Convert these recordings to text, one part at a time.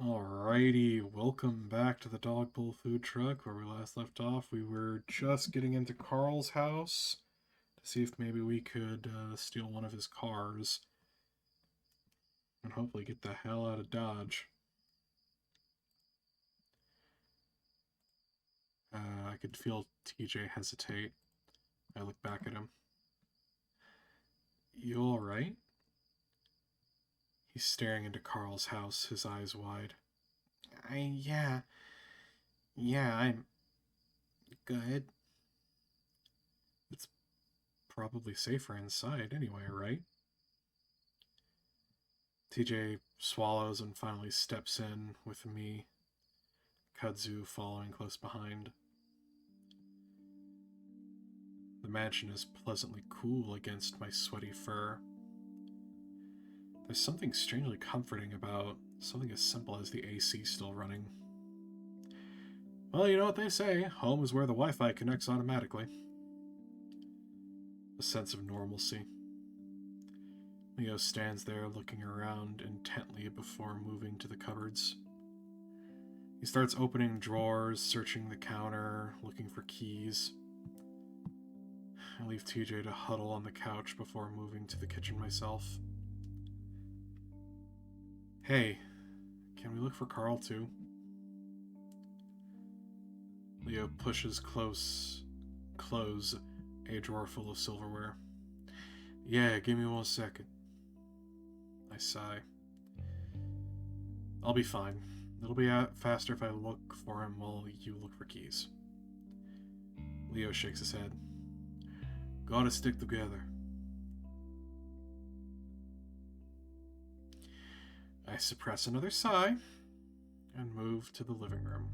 Alrighty, welcome back to the Dog Bowl Food Truck. Where we last left off, we were just getting into Carl's house to see if maybe we could steal one of his cars and hopefully get the hell out of Dodge. I could feel TJ hesitate. I look back at him. You alright? He's staring into Carl's house, his eyes wide. Yeah, I'm good. It's probably safer inside anyway, right? TJ swallows and finally steps in with me, Kudzu following close behind. The mansion is pleasantly cool against my sweaty fur. There's something strangely comforting about something as simple as the AC still running. Well, you know what they say, home is where the Wi-Fi connects automatically. A sense of normalcy. Leo stands there looking around intently before moving to the cupboards. He starts opening drawers, searching the counter, looking for keys. I leave TJ to huddle on the couch before moving to the kitchen myself. Hey, can we look for Carl too? Leo pushes close a drawer full of silverware. Yeah, give me 1 second. I sigh. I'll be fine. It'll be faster if I look for him while you look for keys. Leo shakes his head. Gotta stick together. I suppress another sigh and move to the living room.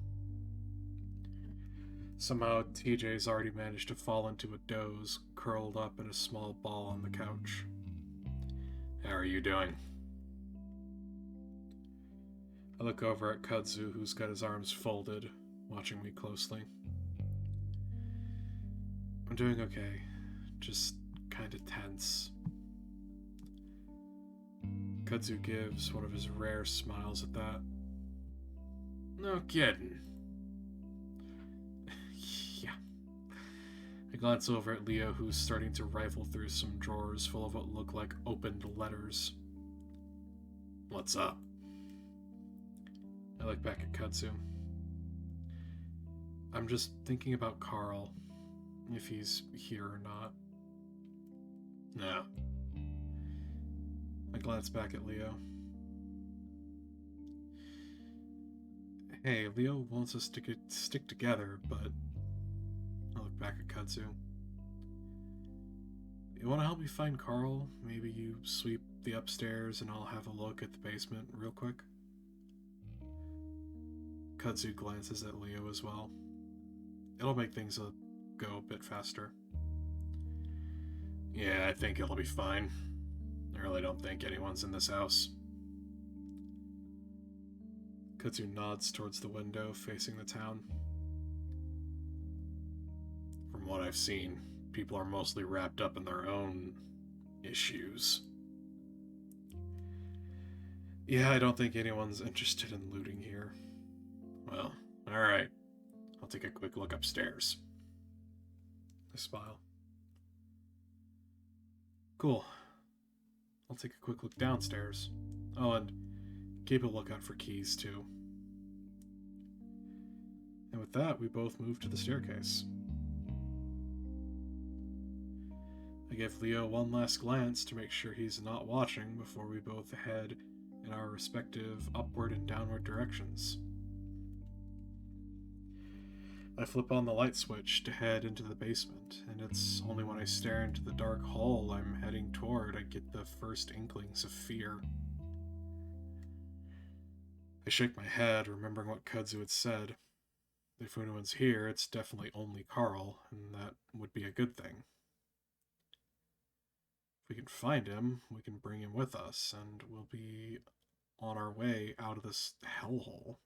Somehow, TJ's already managed to fall into a doze, curled up in a small ball on the couch. How are you doing? I look over at Kudzu, who's got his arms folded, watching me closely. I'm doing okay, just kinda tense. Kudzu gives one of his rare smiles at that. No kidding. Yeah. I glance over at Leo, who's starting to rifle through some drawers full of what look like opened letters. What's up? I look back at Kudzu. I'm just thinking about Carl, if he's here or not. No. I glance back at Leo. Hey, Leo wants us to stick together, but... I look back at Kudzu. You want to help me find Carl? Maybe you sweep the upstairs and I'll have a look at the basement real quick? Kudzu glances at Leo as well. It'll make things go a bit faster. Yeah, I think it'll be fine. I really don't think anyone's in this house. Kudzu nods towards the window facing the town. From what I've seen, people are mostly wrapped up in their own issues. Yeah, I don't think anyone's interested in looting here. Well, alright. I'll take a quick look upstairs. I smile. Cool. I'll take a quick look downstairs. Oh, and keep a lookout for keys, too. And with that, we both move to the staircase. I give Leo one last glance to make sure he's not watching before we both head in our respective upward and downward directions. I flip on the light switch to head into the basement, and it's only when I stare into the dark hole I'm heading toward I get the first inklings of fear. I shake my head, remembering what Kudzu had said. If anyone's here, it's definitely only Carl, and that would be a good thing. If we can find him, we can bring him with us, and we'll be on our way out of this hellhole.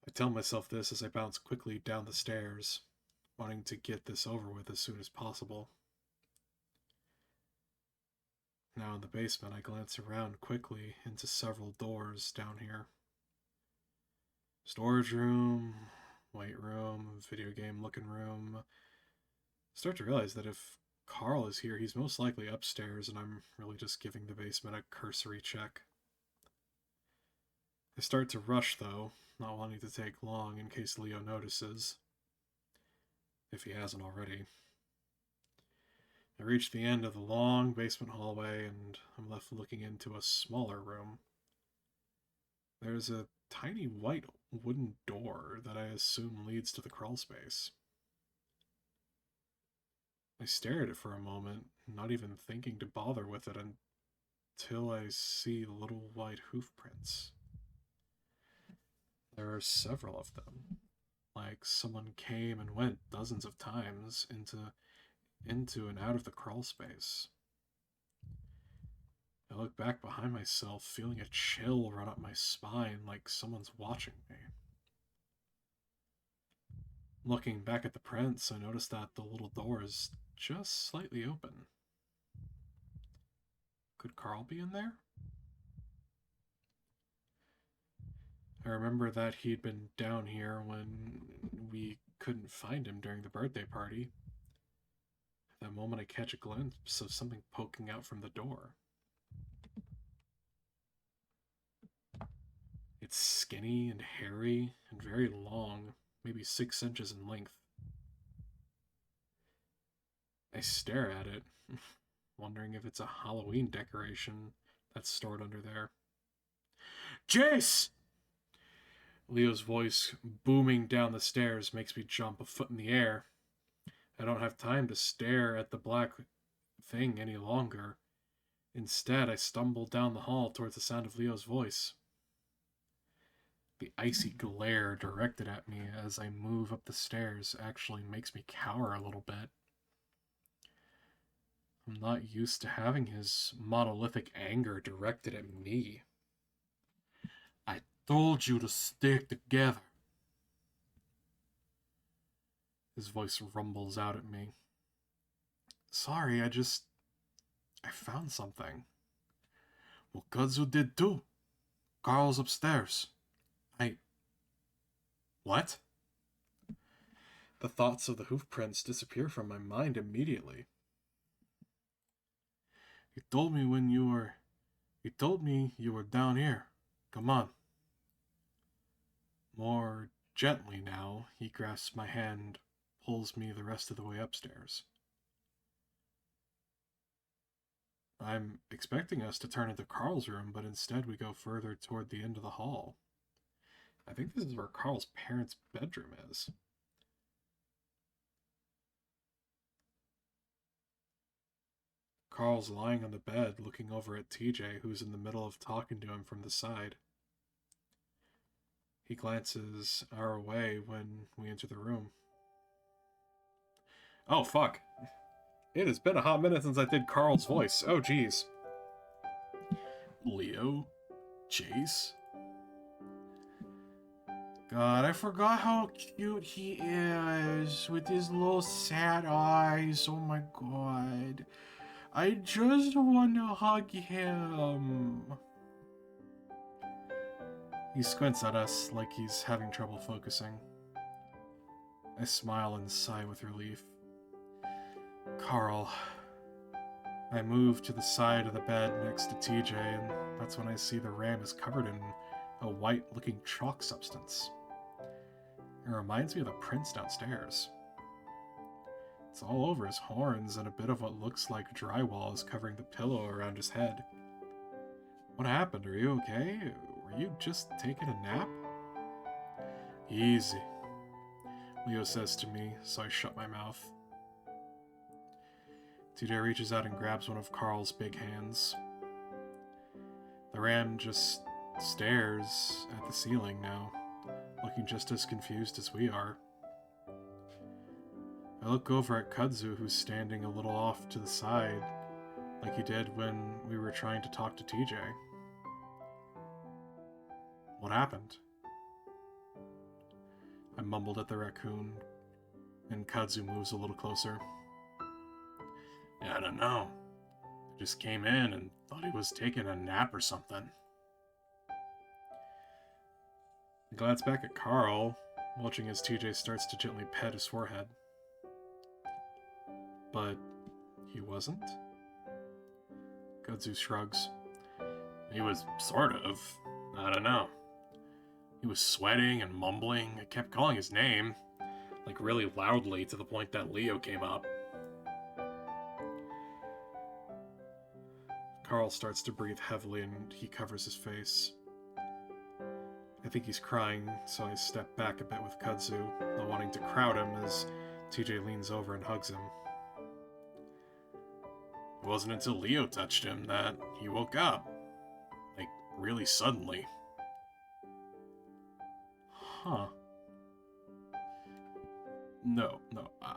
I tell myself this as I bounce quickly down the stairs, wanting to get this over with as soon as possible. Now in the basement, I glance around quickly into several doors down here. Storage room, white room, video game looking room. Start to realize that if Carl is here, he's most likely upstairs, and I'm really just giving the basement a cursory check. I start to rush, though, not wanting to take long in case Leo notices, if he hasn't already. I reach the end of the long basement hallway, and I'm left looking into a smaller room. There's a tiny white wooden door that I assume leads to the crawl space. I stare at it for a moment, not even thinking to bother with it until I see little white hoof prints. There are several of them, like someone came and went dozens of times into and out of the crawl space. I look back behind myself, feeling a chill run up my spine like someone's watching me. Looking back at the prints, I notice that the little door is just slightly open. Could Carl be in there? I remember that he'd been down here when we couldn't find him during the birthday party. At that moment, I catch a glimpse of something poking out from the door. It's skinny and hairy and very long, maybe 6 inches in length. I stare at it, wondering if it's a Halloween decoration that's stored under there. Jace! Leo's voice booming down the stairs makes me jump a foot in the air. I don't have time to stare at the black thing any longer. Instead, I stumble down the hall towards the sound of Leo's voice. The icy glare directed at me as I move up the stairs actually makes me cower a little bit. I'm not used to having his monolithic anger directed at me. I told you to stick together. His voice rumbles out at me. Sorry, I found something. Well, Kudzu did too. Carl's upstairs. What? The thoughts of the hoof prints disappear from my mind immediately. He told me you were down here. Come on. More gently now, he grasps my hand, pulls me the rest of the way upstairs. I'm expecting us to turn into Carl's room, but instead we go further toward the end of the hall. I think this is where Carl's parents' bedroom is. Carl's lying on the bed, looking over at TJ, who's in the middle of talking to him from the side. He glances our way when we enter the room. Oh, fuck. It has been a hot minute since I did Carl's voice. Oh, jeez. Leo? Chase? God, I forgot how cute he is with his little sad eyes. Oh my god. I just want to hug him. He squints at us like he's having trouble focusing. I smile and sigh with relief. Carl. I move to the side of the bed next to TJ, and that's when I see the ram is covered in a white-looking chalk substance. It reminds me of the prints downstairs. It's all over his horns, and a bit of what looks like drywall is covering the pillow around his head. What happened? Are you okay? Were you just taking a nap? Easy, Leo says to me, so I shut my mouth. TJ reaches out and grabs one of Carl's big hands. The ram just stares at the ceiling now, looking just as confused as we are. I look over at Kudzu, who's standing a little off to the side, like he did when we were trying to talk to TJ. What happened? I mumbled at the raccoon, and Kudzu moves a little closer. Yeah, I don't know. Just came in and thought he was taking a nap or something. He glanced back at Carl, watching as TJ starts to gently pet his forehead. But he wasn't? Kudzu shrugs. He was sort of. I don't know. He was sweating and mumbling. I kept calling his name, like really loudly, to the point that Leo came up. Carl starts to breathe heavily and he covers his face. I think he's crying, so I step back a bit with Kudzu, not wanting to crowd him as TJ leans over and hugs him. It wasn't until Leo touched him that he woke up. Like, really suddenly. Huh. No,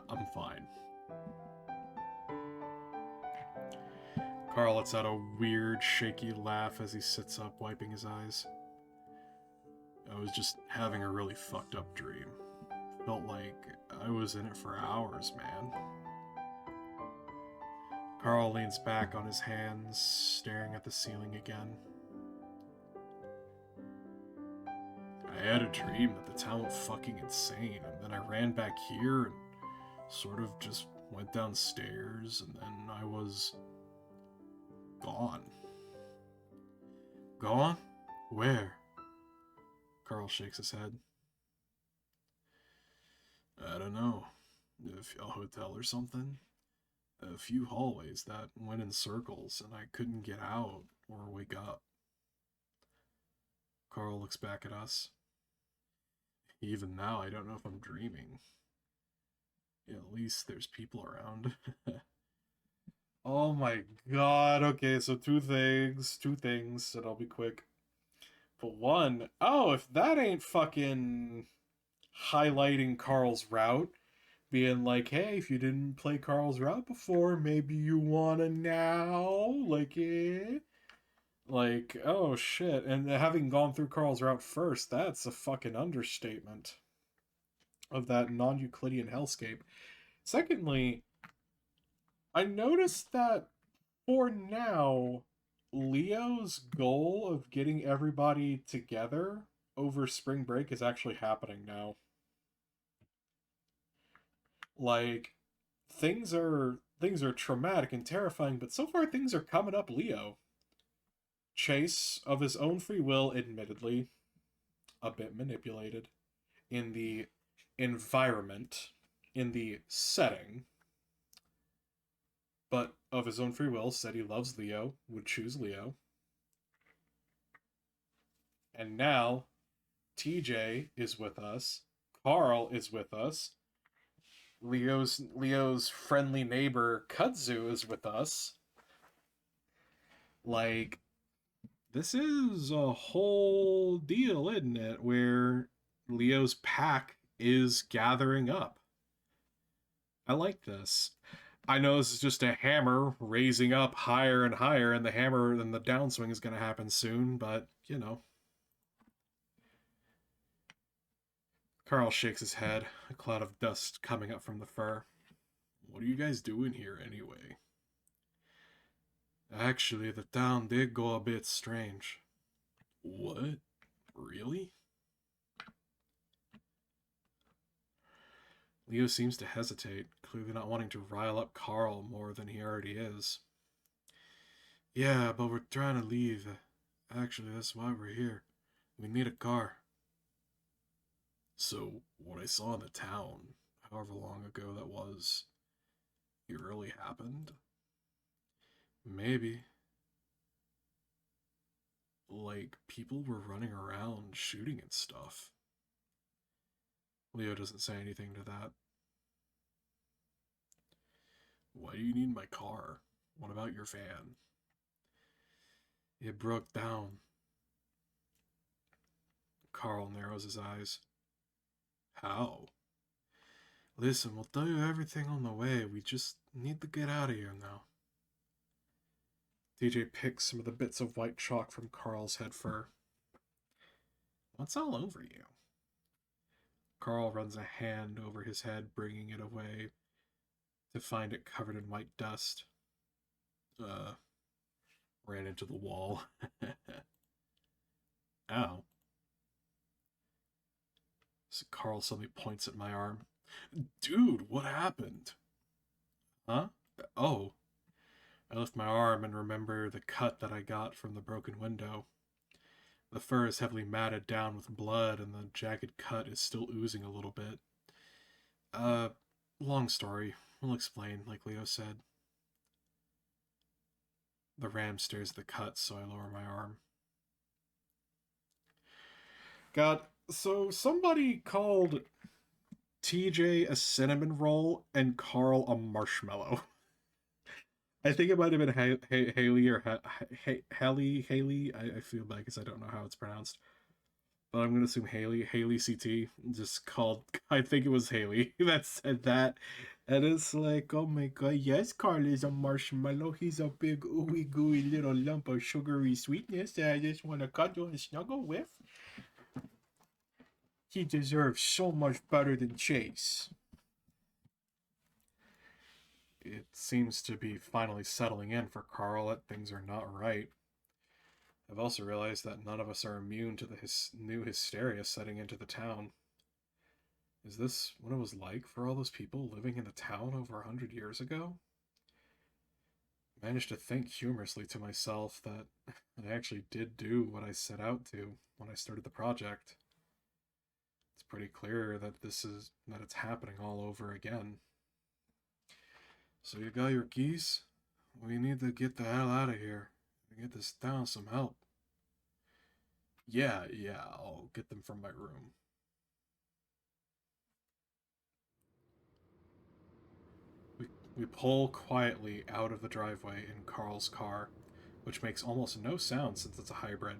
I'm fine. Carl lets out a weird, shaky laugh as he sits up, wiping his eyes. I was just having a really fucked up dream. Felt like I was in it for hours, man. Carl leans back on his hands, staring at the ceiling again. I had a dream that the town went fucking insane, and then I ran back here and sort of just went downstairs, and then I was gone. Gone? Where? Carl shakes his head. I don't know. A hotel or something? A few hallways that went in circles, and I couldn't get out or wake up. Carl looks back at us. Even now, I don't know if I'm dreaming. Yeah, at least there's people around. Oh my god. Okay, so two things, and I'll be quick. But one, oh, if that ain't fucking highlighting Carl's route, being like, hey, if you didn't play Carl's route before, maybe you wanna now? Like, eh? Like, oh shit. And having gone through Carl's route first, that's a fucking understatement of that non Euclidean hellscape. Secondly, I noticed that for now, Leo's goal of getting everybody together over spring break is actually happening now. Like, things are traumatic and terrifying, but so far things are coming up Leo. Chase, of his own free will, admittedly, a bit manipulated in the environment, in the setting, but of his own free will, said he loves Leo, would choose Leo. And now, TJ is with us, Carl is with us, Leo's friendly neighbor Kudzu is with us. Like, this is a whole deal, isn't it? Where Leo's pack is gathering up. I like this. I know this is just a hammer raising up higher and higher, and the downswing is going to happen soon, but, you know. Carl shakes his head, a cloud of dust coming up from the fur. What are you guys doing here, anyway? Actually, the town did go a bit strange. What? Really? Leo seems to hesitate, clearly not wanting to rile up Carl more than he already is. Yeah, but we're trying to leave. Actually, that's why we're here. We need a car. So, what I saw in the town, however long ago that was, it really happened? Maybe. Like, people were running around shooting and stuff. Leo doesn't say anything to that. Why do you need my car? What about your van? It broke down. Carl narrows his eyes. How? Listen, we'll tell you everything on the way. We just need to get out of here now. TJ picks some of the bits of white chalk from Carl's head fur. What's all over you? Carl runs a hand over his head, bringing it away to find it covered in white dust. Ran into the wall. Ow. So Carl suddenly points at my arm. Dude, what happened? Huh? Oh. I lift my arm and remember the cut that I got from the broken window. The fur is heavily matted down with blood, and the jagged cut is still oozing a little bit. Uh, long story. We'll explain, like Leo said. The ram stares at the cut, so I lower my arm. God, so somebody called TJ a cinnamon roll and Carl a marshmallow. I think it might have been Haley or Haley. I feel bad because I don't know how it's pronounced. But I'm going to assume Haley CT, just called, I think it was Haley that said that. And it's like, oh my god, yes, Carl is a marshmallow. He's a big, ooey gooey little lump of sugary sweetness that I just want to cuddle and snuggle with. He deserves so much better than Chase. It seems to be finally settling in for Carl that things are not right. I've also realized that none of us are immune to the new hysteria setting into the town. Is this what it was like for all those people living in the town over 100 years ago? I managed to think humorously to myself that I actually did do what I set out to when I started the project. It's pretty clear that it's happening all over again. So you got your keys? We need to get the hell out of here and get this town some help. Yeah, I'll get them from my room. We pull quietly out of the driveway in Carl's car, which makes almost no sound since it's a hybrid.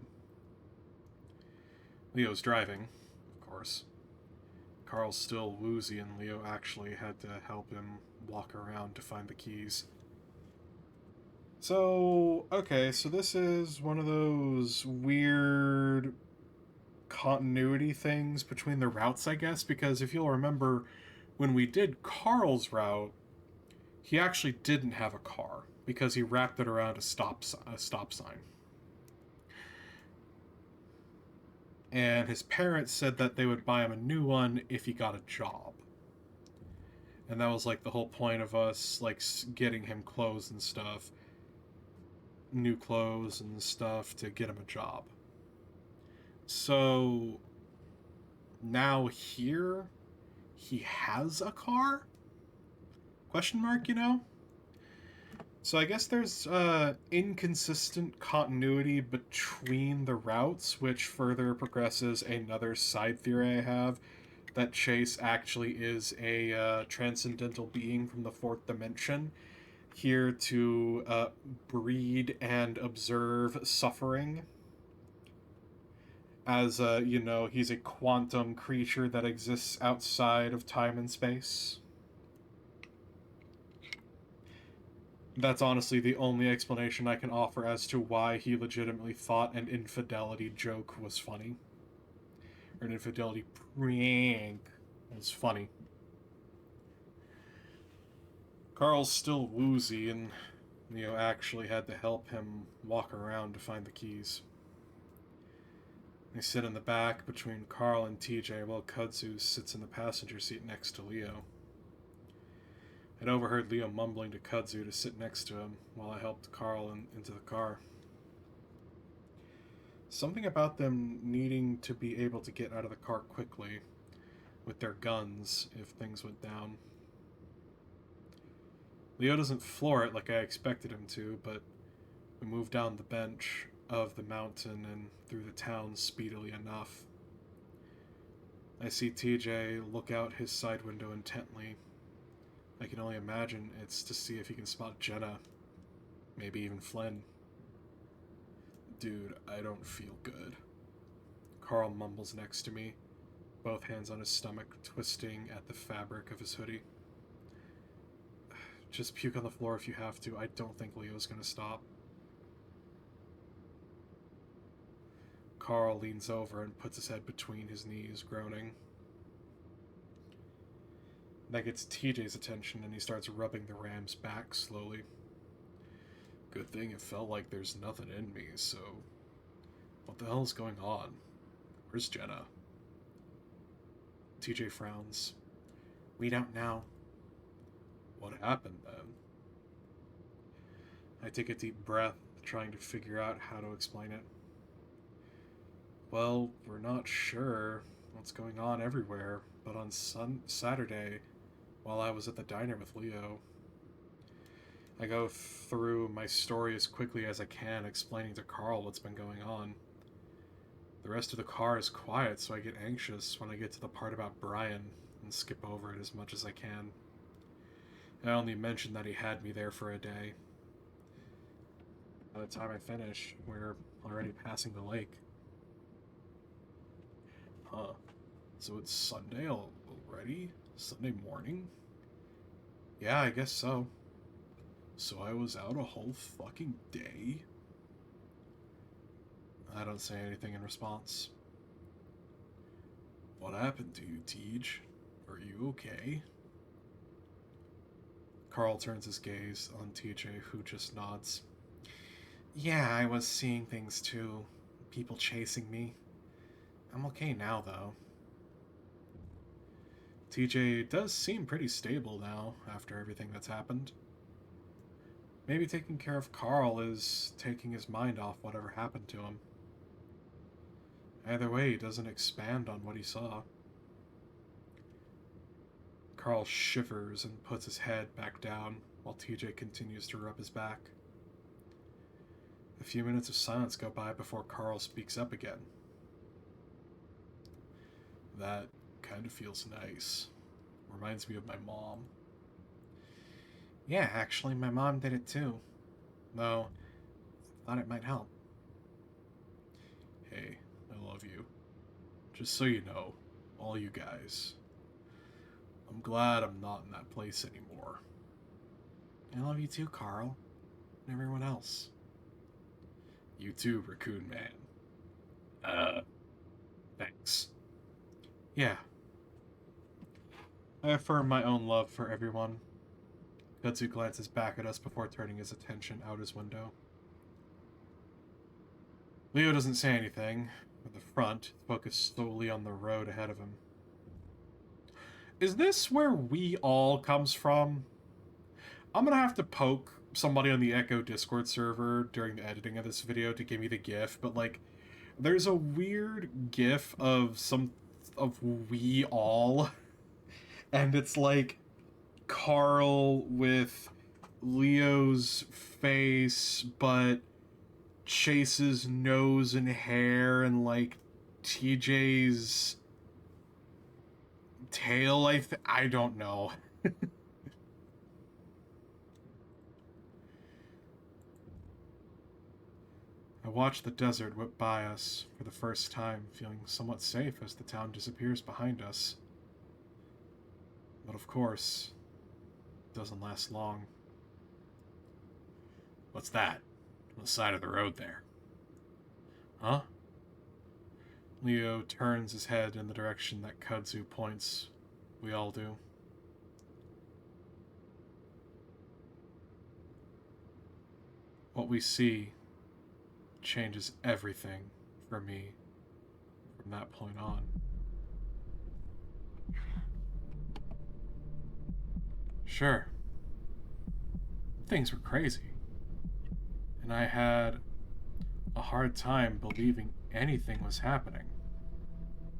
Leo's driving, of course. Carl's still woozy, and Leo actually had to help him walk around to find the keys. So, okay, so this is one of those weird continuity things between the routes, I guess, because if you'll remember, when we did Carl's route, he actually didn't have a car because he wrapped it around a stop sign. And his parents said that they would buy him a new one if he got a job. And that was like the whole point of us like getting him clothes and stuff, new clothes and stuff to get him a job. So now here he has a car? Question mark, you know? So I guess there's inconsistent continuity between the routes, which further progresses another side theory I have, that Chase actually is a transcendental being from the fourth dimension, here to breed and observe suffering. As, he's a quantum creature that exists outside of time and space. That's honestly the only explanation I can offer as to why he legitimately thought an infidelity joke was funny. Or an infidelity prank was funny. Carl's still woozy, and Neo actually had to help him walk around to find the keys. They sit in the back between Carl and TJ while Kudzu sits in the passenger seat next to Leo. I'd overheard Leo mumbling to Kudzu to sit next to him while I helped Carl into the car. Something about them needing to be able to get out of the car quickly with their guns if things went down. Leo doesn't floor it like I expected him to, but we move down the bench of the mountain and through the town speedily enough. I see TJ look out his side window intently. I can only imagine it's to see if he can spot Jenna. Maybe even Flynn. Dude, I don't feel good. Carl mumbles next to me, both hands on his stomach, twisting at the fabric of his hoodie. Just puke on the floor if you have to. I don't think Leo's gonna stop. Carl leans over and puts his head between his knees, groaning. That gets TJ's attention, and he starts rubbing the ram's back slowly. Good thing it felt like there's nothing in me, so... What the hell is going on? Where's Jenna? TJ frowns. We don't know. What happened then? I take a deep breath, trying to figure out how to explain it. Well, we're not sure what's going on everywhere, but on Saturday, while I was at the diner with Leo, I go through my story as quickly as I can, explaining to Carl what's been going on. The rest of the car is quiet, so I get anxious when I get to the part about Brian and skip over it as much as I can. I only mention that he had me there for a day. By the time I finish, we're already passing the lake. Huh. So it's Sunday already? Sunday morning? Yeah, I guess so. So I was out a whole fucking day? I don't say anything in response. What happened to you, Tej? Are you okay? Carl turns his gaze on TJ, who just nods. Yeah, I was seeing things too. People chasing me. I'm okay now, though. TJ does seem pretty stable now, after everything that's happened. Maybe taking care of Carl is taking his mind off whatever happened to him. Either way, he doesn't expand on what he saw. Carl shivers and puts his head back down, while TJ continues to rub his back. A few minutes of silence go by before Carl speaks up again. That kind of feels nice. Reminds me of my mom. Yeah, actually, my mom did it too. Though, I thought it might help. Hey, I love you. Just so you know, all you guys. I'm glad I'm not in that place anymore. I love you too, Carl. And everyone else. You too, Raccoon Man. Thanks. Yeah. I affirm my own love for everyone. Kudzu glances back at us before turning his attention out his window. Leo doesn't say anything, at the front, focused solely on the road ahead of him. Is this where we all comes from? I'm gonna have to poke somebody on the Echo Discord server during the editing of this video to give me the GIF, but like, there's a weird GIF of we all, and it's like Carl with Leo's face, but Chase's nose and hair, and like TJ's tail. I don't know. I watch the desert whip by us for the first time, feeling somewhat safe as the town disappears behind us. But of course, it doesn't last long. What's that? On the side of the road there. Huh? Leo turns his head in the direction that Kudzu points. We all do. What we see changes everything for me from that point on. Sure. Things were crazy. And I had a hard time believing anything was happening.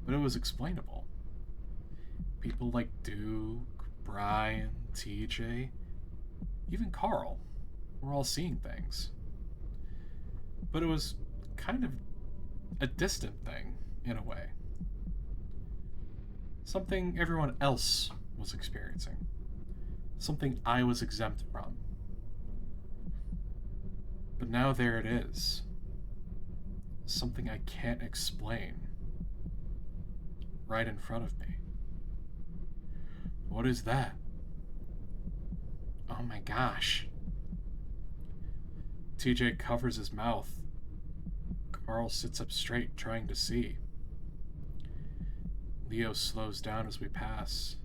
But it was explainable. People like Duke, Brian, TJ, even Carl were all seeing things. But it was kind of a distant thing, in a way. Something everyone else was experiencing. Something I was exempt from. But now there it is. Something I can't explain. Right in front of me. What is that? Oh my gosh. TJ covers his mouth. Carl sits up straight, trying to see. Leo slows down as we pass.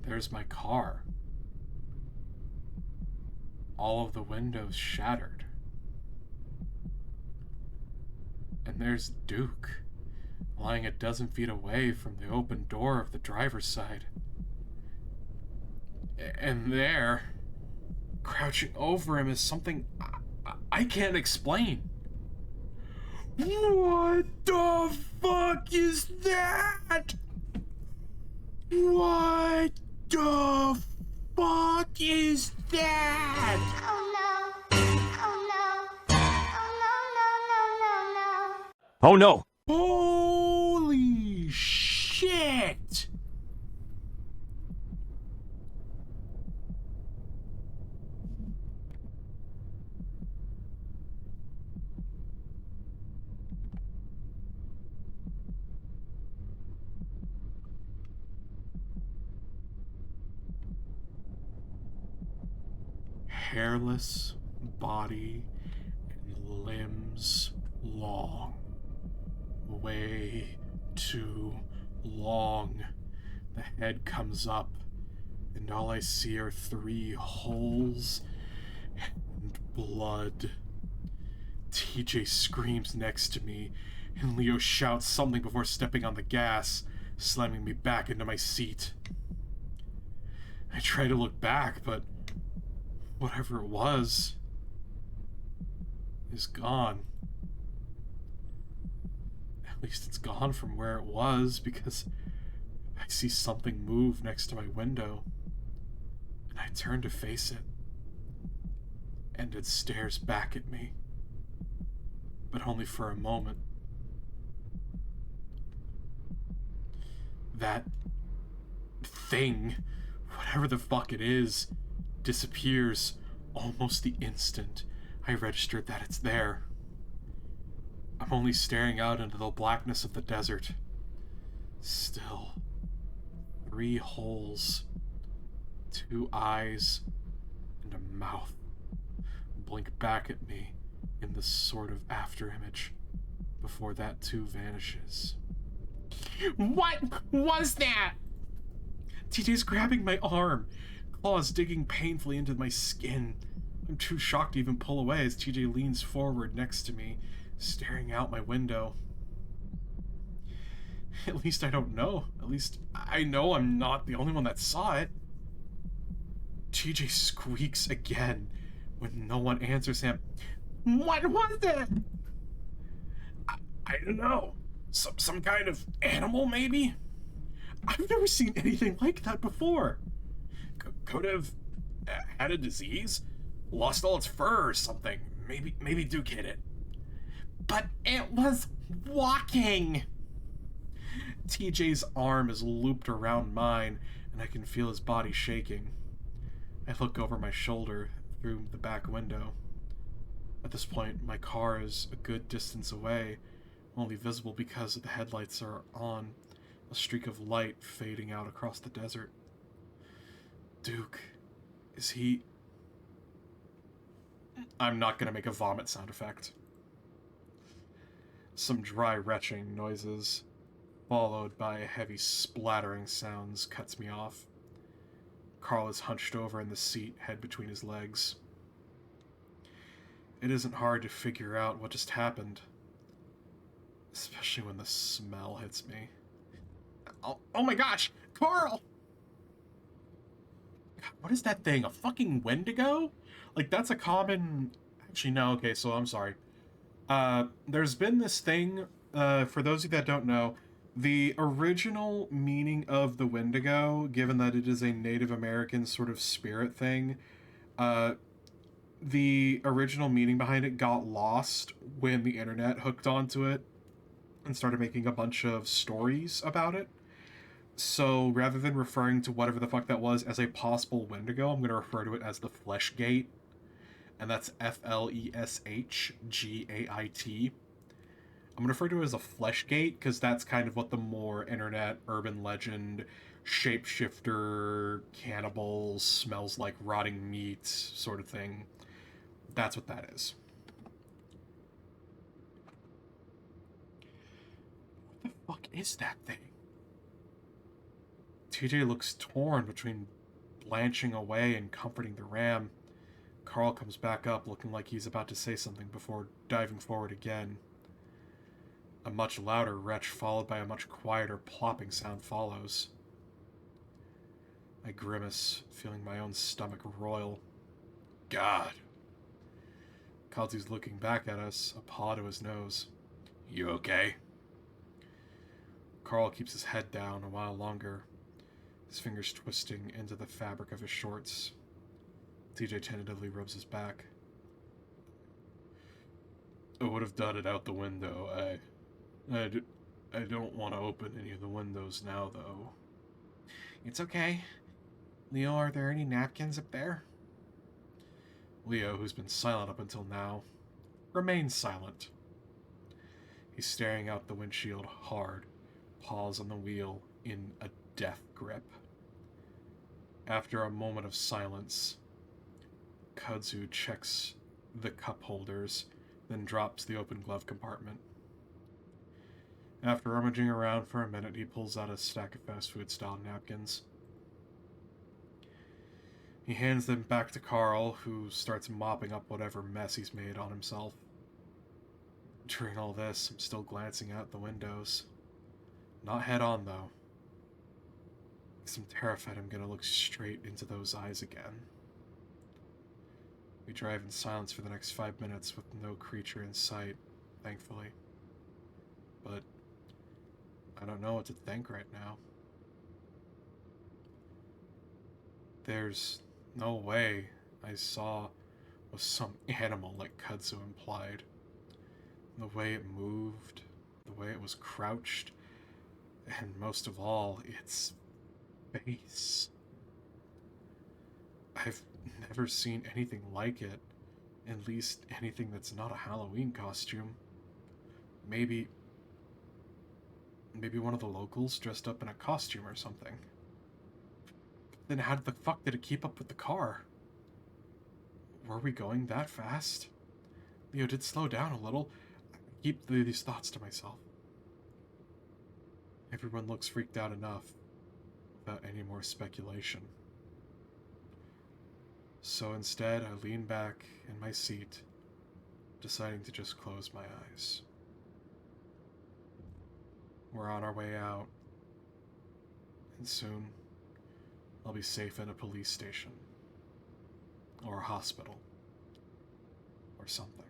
There's my car. all of the windows shattered. And there's Duke, lying a dozen feet away from the open door of the driver's side. And there, crouching over him, is something I can't explain. What the fuck is that? What the fuck is that? Oh no. Oh no. Oh no, no, no, no, no, no. Oh no! Holy shit! Hairless body and limbs long. Way too long. The head comes up, and all I see are 3 holes and blood. TJ screams next to me, and Leo shouts something before stepping on the gas, slamming me back into my seat. I try to look back, but whatever it was is gone. At least it's gone from where it was, because I see something move next to my window, and I turn to face it, and it stares back at me, but only for a moment. That thing, whatever the fuck it is, disappears almost the instant I registered that it's there. I'm only staring out into the blackness of the desert. Still, 3 holes, 2 eyes, and a mouth blink back at me in this sort of afterimage before that too vanishes. What was that? TJ's grabbing my arm, claws digging painfully into my skin. I'm too shocked to even pull away as TJ leans forward next to me, staring out my window. At least I don't know. At least I know I'm not the only one that saw it. TJ squeaks again when no one answers him. What was it? I don't know. Some kind of animal, maybe? I've never seen anything like that before. Could have had a disease, lost all its fur or something. Maybe Duke hit it. But it was walking. TJ's arm is looped around mine, and I can feel his body shaking. I look over my shoulder through the back window. At this point, my car is a good distance away, only visible because the headlights are on, a streak of light fading out across the desert. Duke, is he... I'm not gonna make a vomit sound effect. Some dry retching noises, followed by heavy splattering sounds, cuts me off. Carl is hunched over in the seat, head between his legs. It isn't hard to figure out what just happened, especially when the smell hits me. Oh my gosh, Carl! God, what is that thing? A fucking Wendigo? Like, that's a common... Actually, no, okay, so I'm sorry. There's been this thing, for those of you that don't know, the original meaning of the Wendigo, given that it is a Native American sort of spirit thing, the original meaning behind it got lost when the internet hooked onto it and started making a bunch of stories about it. So rather than referring to whatever the fuck that was as a possible Wendigo, I'm going to refer to it as the Flesh Gate. And that's Fleshgait. I'm going to refer to it as a Flesh Gate because that's kind of what the more internet urban legend, shapeshifter, cannibal, smells like rotting meat sort of thing. That's what that is. What the fuck is that thing? TJ looks torn between blanching away and comforting the ram. Carl comes back up looking like he's about to say something before diving forward again. A much louder retch followed by a much quieter plopping sound follows. I grimace, feeling my own stomach roil. God. Kazu's looking back at us, a paw to his nose. You okay? Carl keeps his head down a while longer, his fingers twisting into the fabric of his shorts. TJ tentatively rubs his back. I would have done it out the window. I don't want to open any of the windows now, though. It's okay. Leo, are there any napkins up there? Leo, who's been silent up until now, remains silent. He's staring out the windshield hard, paws on the wheel in a death grip. After a moment of silence, Kazu checks the cup holders, then drops the open glove compartment. After rummaging around for a minute, he pulls out a stack of fast food style napkins. He hands them back to Carl, who starts mopping up whatever mess he's made on himself. During all this, I'm still glancing out the windows. Not head on, though, because I'm terrified I'm gonna look straight into those eyes again. We drive in silence for the next 5 minutes with no creature in sight, thankfully. But I don't know what to think right now. There's no way I saw was some animal like Kudzu implied. The way it moved, the way it was crouched, and most of all, its face. I've never seen anything like it. At least anything that's not a Halloween costume. Maybe one of the locals dressed up in a costume or something. Then how the fuck did it keep up with the car? Were we going that fast? Leo did slow down a little. I keep these thoughts to myself. Everyone looks freaked out enough without any more speculation. So instead, I lean back in my seat, deciding to just close my eyes. We're on our way out, and soon I'll be safe at a police station, or a hospital, or something.